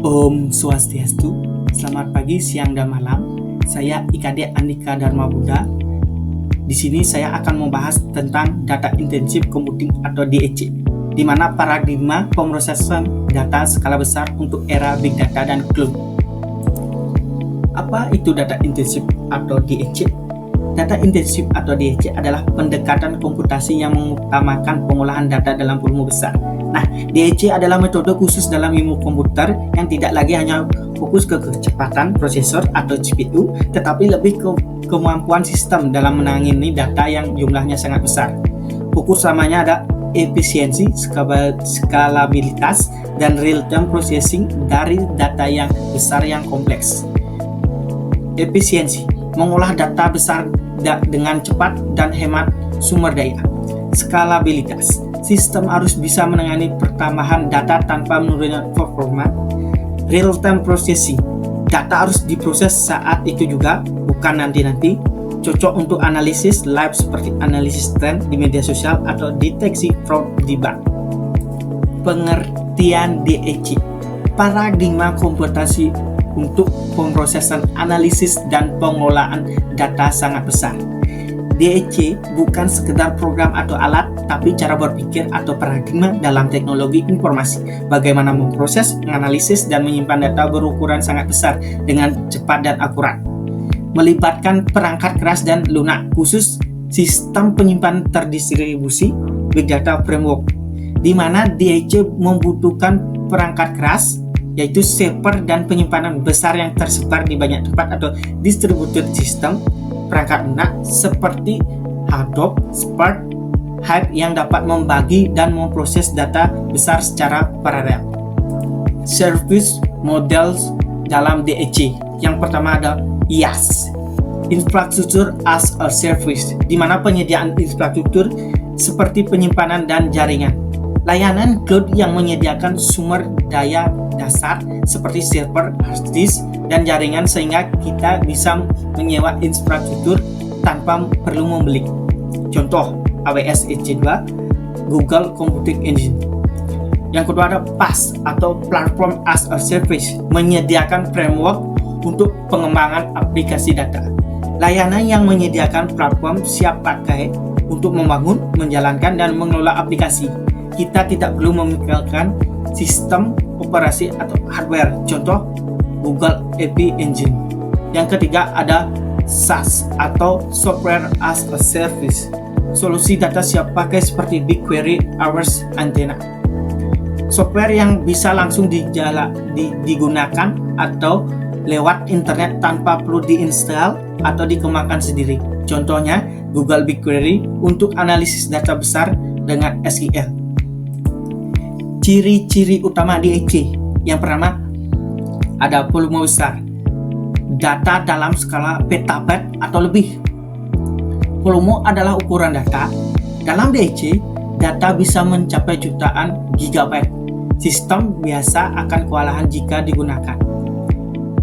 Om Swastiastu, selamat pagi, siang, dan malam. Saya IKD Andika Dharma Buddha. Di sini saya akan membahas tentang Data Intensive Computing atau DEC, di mana paradigma pemrosesan data skala besar untuk era Big Data dan Cloud. Apa itu Data Intensive atau DEC? Data Intensive atau DEC adalah pendekatan komputasi yang mengutamakan pengolahan data dalam volume besar. Nah, DEC adalah metode khusus dalam ilmu komputer yang tidak lagi hanya fokus ke kecepatan prosesor atau CPU, tetapi lebih ke kemampuan sistem dalam menangani data yang jumlahnya sangat besar. Fokus utamanya ada efisiensi, skalabilitas, dan real-time processing dari data yang besar yang kompleks. Efisiensi, mengolah data besar dengan cepat dan hemat sumber daya. Skalabilitas, sistem harus bisa menangani pertambahan data tanpa menurunnya performa. Real-time processing, data harus diproses saat itu juga, bukan nanti-nanti. Cocok untuk analisis live seperti analisis tren di media sosial atau deteksi fraud di bank. Pengertian DEC, paradigma komputasi untuk pemrosesan, analisis, dan pengolahan data sangat besar. DEC bukan sekedar program atau alat, tapi cara berpikir atau paradigma dalam teknologi informasi. Bagaimana memproses, menganalisis, dan menyimpan data berukuran sangat besar dengan cepat dan akurat. Melibatkan perangkat keras dan lunak, khusus sistem penyimpanan terdistribusi Big Data Framework, di mana DEC membutuhkan perangkat keras, yaitu server dan penyimpanan besar yang tersebar di banyak tempat atau distributed system. Perangkat lunak seperti Hadoop, Spark, Hive yang dapat membagi dan memproses data besar secara paralel. Service models dalam DEC. Yang pertama ada IaaS, Infrastructure as a Service, di mana penyediaan infrastruktur seperti penyimpanan dan jaringan. Layanan cloud yang menyediakan sumber daya dasar seperti server, hard disk, dan jaringan sehingga kita bisa menyewa infrastruktur tanpa perlu membeli. Contoh AWS EC2, Google Computing Engine. Yang kedua ada PaaS atau Platform as a Service, menyediakan framework untuk pengembangan aplikasi data. Layanan yang menyediakan platform siap pakai untuk membangun, menjalankan, dan mengelola aplikasi. Kita tidak perlu memikirkan sistem operasi atau hardware, contoh Google App Engine. Yang ketiga ada SaaS atau Software as a Service, solusi data siap pakai seperti BigQuery, Ahrefs, Antenna. Software yang bisa langsung digunakan atau lewat internet tanpa perlu diinstal atau dikembangkan sendiri. Contohnya Google BigQuery untuk analisis data besar dengan SQL. Ciri-ciri utama DEC. Yang pertama, ada volume besar. Data dalam skala petabyte atau lebih. Volume adalah ukuran data. Dalam DEC, data bisa mencapai jutaan gigabyte. Sistem biasa akan kewalahan jika digunakan.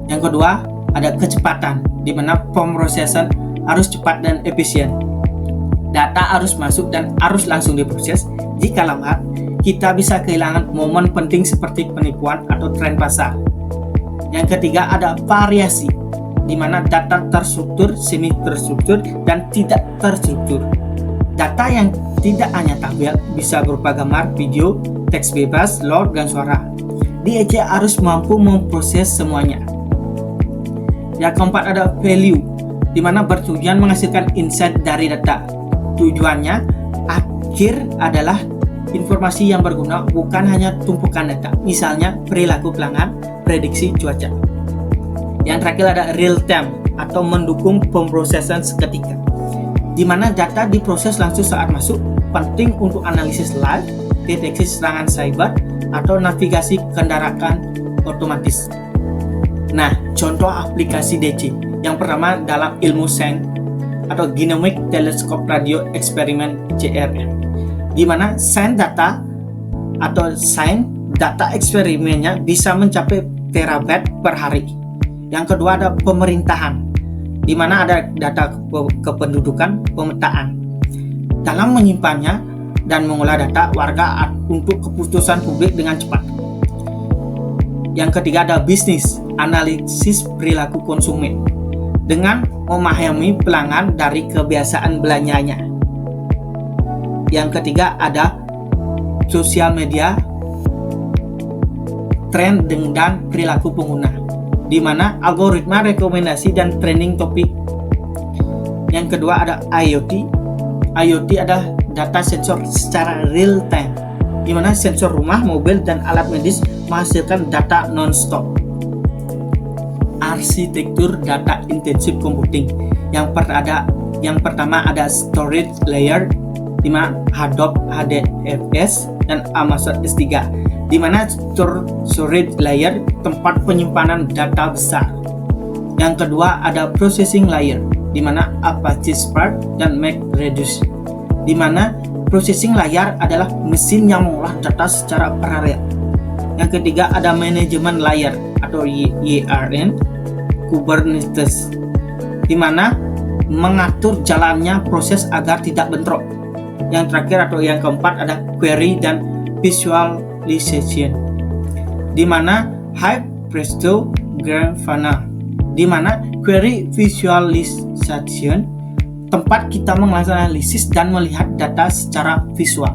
Yang kedua, ada kecepatan, di mana pemrosesan harus cepat dan efisien. Data harus masuk dan harus langsung diproses. Jika lambat, kita bisa kehilangan momen penting seperti penipuan atau tren pasar. Yang ketiga ada variasi, di mana data terstruktur, semi terstruktur, dan tidak terstruktur. Data yang tidak hanya tabel bisa berupa gambar, video, teks bebas, log, dan suara. DEC harus mampu memproses semuanya. Yang keempat ada value, di mana bertujuan menghasilkan insight dari data. Tujuannya akhir adalah informasi yang berguna, bukan hanya tumpukan data, misalnya perilaku pelanggan, prediksi cuaca. Yang terakhir ada real time atau mendukung pemrosesan seketika, di mana data diproses langsung saat masuk, penting untuk analisis live, deteksi serangan cyber, atau navigasi kendaraan otomatis. Nah, contoh aplikasi DEC. Yang pertama dalam ilmu sains atau Genomic Telescope Radio Experiment GRM, di mana sains data eksperimennya bisa mencapai terabyte per hari. Yang kedua ada pemerintahan, di mana ada data kependudukan, pemetaan. Dalam menyimpannya dan mengolah data warga untuk keputusan publik dengan cepat. Yang ketiga ada bisnis, analisis perilaku konsumen dengan memahami pelanggan dari kebiasaan belanjanya. Yang ketiga ada sosial media, tren dan perilaku pengguna, di mana algoritma rekomendasi dan trending topik. Yang kedua ada IoT. IoT adalah data sensor secara real time, di mana sensor rumah, mobil, dan alat medis menghasilkan data non-stop. Arsitektur data intensif computing. Yang pertama ada storage layer, di mana Hadoop HDFS dan Amazon S3, di mana storage layer tempat penyimpanan data besar. Yang kedua ada processing layer, di mana Apache Spark dan MapReduce, di mana processing layer adalah mesin yang mengolah data secara paralel. Yang ketiga ada management layer atau YARN, Kubernetes, di mana mengatur jalannya proses agar tidak bentrok. Yang terakhir atau yang keempat ada query dan visualization, di mana Hive, Presto, Grafana, di mana query visualization tempat kita menganalisis dan melihat data secara visual.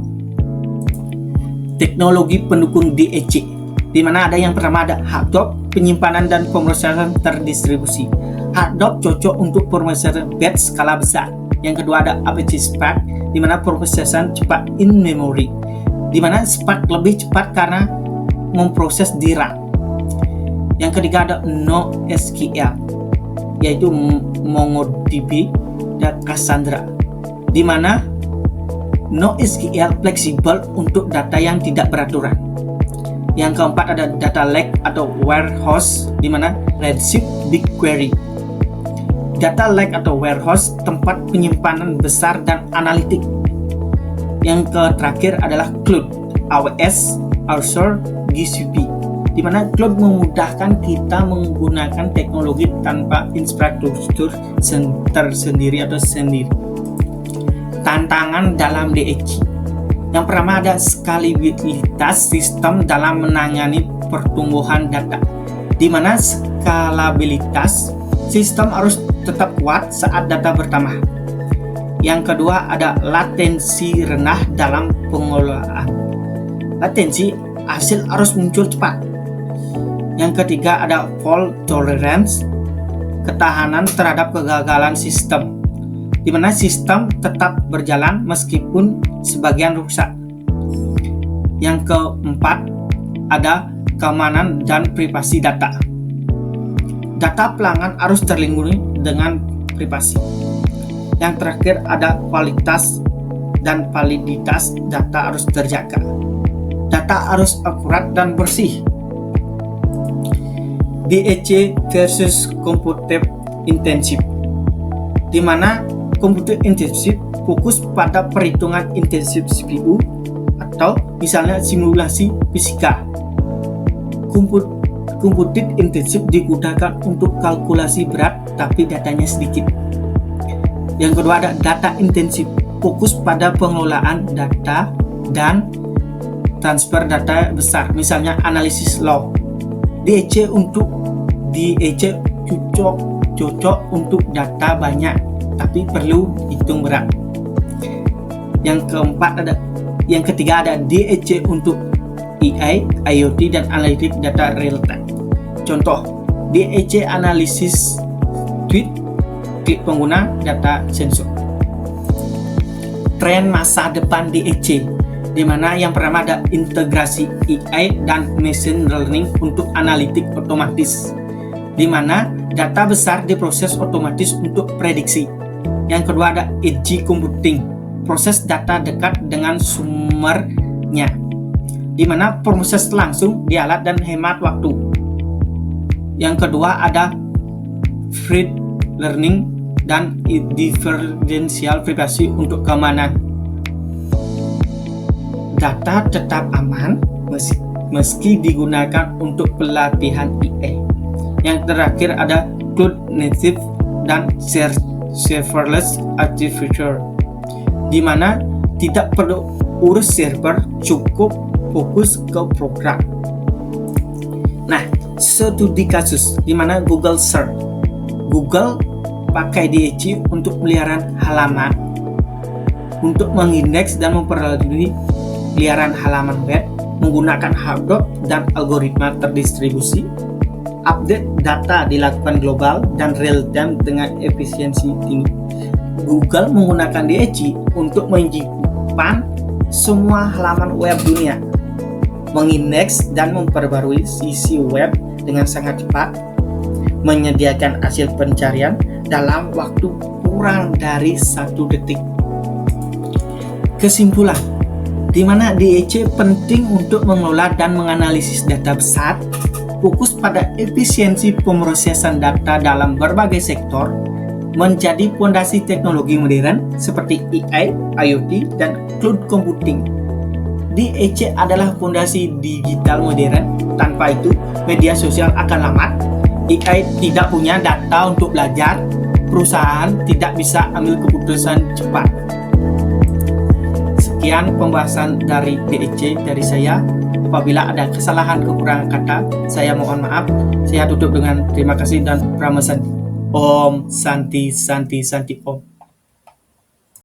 Teknologi pendukung DEC, di mana ada yang pertama ada Hadoop, penyimpanan dan pemrosesan terdistribusi. Hadoop cocok untuk pemrosesan batch skala besar. Yang kedua ada Apache Spark, di mana pemrosesan cepat in memory, di mana Spark lebih cepat karena memproses di RAM. Yang ketiga ada NoSQL, yaitu MongoDB dan Cassandra, di mana NoSQL fleksibel untuk data yang tidak beraturan. Yang keempat ada data lake atau warehouse, di mana Redshift BigQuery. Data lake atau warehouse tempat penyimpanan besar dan analitik. Yang terakhir adalah cloud, AWS, Azure, GCP, di mana cloud memudahkan kita menggunakan teknologi tanpa infrastruktur tersendiri atau sendiri. Tantangan dalam DEC. Yang pertama ada skalabilitas sistem dalam menangani pertumbuhan data, di mana skalabilitas sistem harus tetap kuat saat data bertambah. Yang kedua ada latensi rendah dalam pengelolaan. Latensi hasil harus muncul cepat. Yang ketiga ada fault tolerance, ketahanan terhadap kegagalan sistem, di mana sistem tetap berjalan meskipun sebagian rusak. Yang keempat ada keamanan dan privasi data. Data pelanggan harus terlindungi dengan privasi. Yang terakhir ada kualitas dan validitas data harus terjaga. Data harus akurat dan bersih. DEC versus compute intensive, di mana compute intensif fokus pada perhitungan intensif CPU atau misalnya simulasi fisika. Compute intensif digunakan untuk kalkulasi berat tapi datanya sedikit. Yang kedua ada data intensif, fokus pada pengelolaan data dan transfer data besar, misalnya analisis log. DEC cocok untuk data banyak tapi perlu hitung berat. Yang ketiga ada DEC untuk AI, IoT dan analitik data real time. Contoh, DEC analisis tweet, klik pengguna, data sensor. Tren masa depan DEC, di mana yang pertama ada integrasi AI dan machine learning untuk analitik otomatis, di mana data besar diproses otomatis untuk prediksi. Yang kedua ada edge computing, proses data dekat dengan sumbernya, di mana proses langsung di alat dan hemat waktu. Yang kedua ada free learning dan differential privasi untuk keamanan. Data tetap aman meski digunakan untuk pelatihan AI. Yang terakhir ada cloud native dan serverless architecture, di mana tidak perlu urus server, cukup fokus ke program. Nah, studi kasus di mana Google Search. Google pakai DHC untuk peliharaan halaman, untuk mengindeks dan memperoleh peliharaan halaman web menggunakan hardware dan algoritma terdistribusi. Update data dilakukan global dan real time dengan efisiensi tinggi. Google menggunakan DHC untuk menyimpan semua halaman web dunia, mengindeks dan memperbarui sisi web dengan sangat cepat, menyediakan hasil pencarian dalam waktu kurang dari 1 detik. Kesimpulan, di mana DHC penting untuk mengelola dan menganalisis data besar, fokus pada efisiensi pemrosesan data dalam berbagai sektor, menjadi fondasi teknologi modern seperti AI, IoT, dan cloud computing. DHC adalah fondasi digital modern. Tanpa itu, media sosial akan lambat. AI tidak punya data untuk belajar. Perusahaan tidak bisa ambil keputusan cepat. Sekian pembahasan dari DHC dari saya. Apabila ada kesalahan kekurangan kata, saya mohon maaf. Saya tutup dengan terima kasih dan Brahma Santi. Om Santi Santi Santi Om.